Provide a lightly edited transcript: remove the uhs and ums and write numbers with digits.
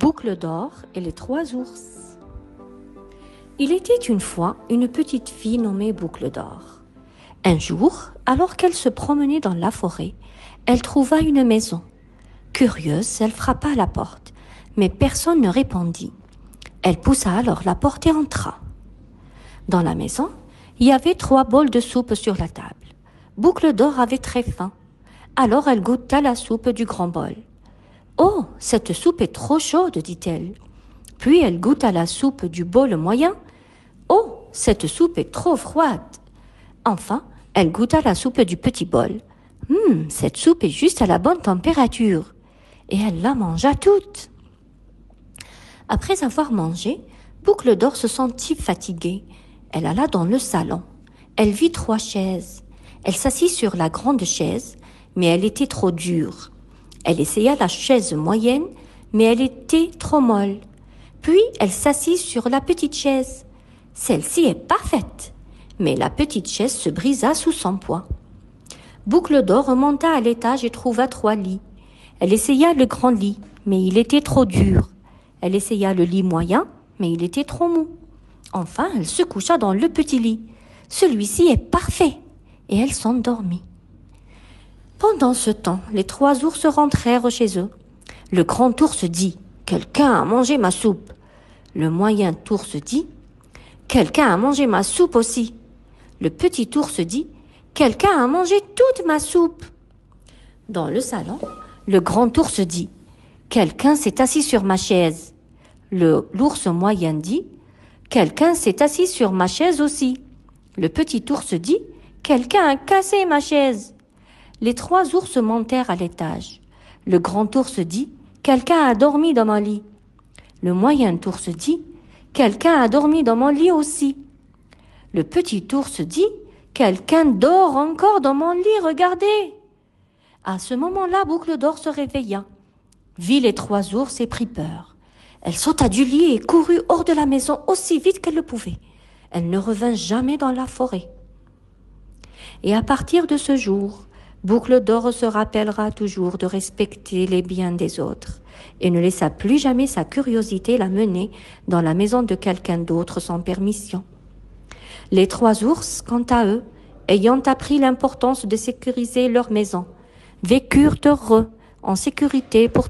Boucle d'or et les trois ours. Il était une fois une petite fille nommée Boucle d'or. Un jour, alors qu'elle se promenait dans la forêt, elle trouva une maison. Curieuse, elle frappa à la porte, mais personne ne répondit. Elle poussa alors la porte et entra. Dans la maison, il y avait 3 bols de soupe sur la table. Boucle d'or avait très faim. Alors elle goûta la soupe du grand bol. « Oh, cette soupe est trop chaude, dit-elle. » Puis elle goûta la soupe du bol moyen. « Oh, cette soupe est trop froide. » Enfin, elle goûta la soupe du petit bol. « Cette soupe est juste à la bonne température. » Et elle la mangea toute. Après avoir mangé, Boucle d'or se sentit fatiguée. Elle alla dans le salon. Elle vit 3 chaises. Elle s'assit sur la grande chaise, mais elle était trop dure. Elle essaya la chaise moyenne, mais elle était trop molle. Puis elle s'assit sur la petite chaise. Celle-ci est parfaite, mais la petite chaise se brisa sous son poids. Boucle d'or remonta à l'étage et trouva 3 lits. Elle essaya le grand lit, mais il était trop dur. Elle essaya le lit moyen, mais il était trop mou. Enfin, elle se coucha dans le petit lit. Celui-ci est parfait. Et elle s'endormit. Pendant ce temps, les 3 ours rentrèrent chez eux. Le grand ours dit « Quelqu'un a mangé ma soupe ». Le moyen ours dit « Quelqu'un a mangé ma soupe aussi ». Le petit ours dit « Quelqu'un a mangé toute ma soupe ». Dans le salon, le grand ours dit « Quelqu'un s'est assis sur ma chaise ». L'ours moyen dit « Quelqu'un s'est assis sur ma chaise aussi ». Le petit ours dit « Quelqu'un a cassé ma chaise ». Les 3 ours montèrent à l'étage. Le grand ours dit « Quelqu'un a dormi dans mon lit ». Le moyen ours dit « Quelqu'un a dormi dans mon lit aussi ». Le petit ours dit « Quelqu'un dort encore dans mon lit, regardez ». À ce moment-là, Boucle d'or se réveilla, vit les 3 ours et prit peur. Elle sauta du lit et courut hors de la maison aussi vite qu'elle le pouvait. Elle ne revint jamais dans la forêt. Et à partir de ce jour, Boucle d'or se rappellera toujours de respecter les biens des autres et ne laissa plus jamais sa curiosité la mener dans la maison de quelqu'un d'autre sans permission. Les 3 ours, quant à eux, ayant appris l'importance de sécuriser leur maison, vécurent heureux, en sécurité pour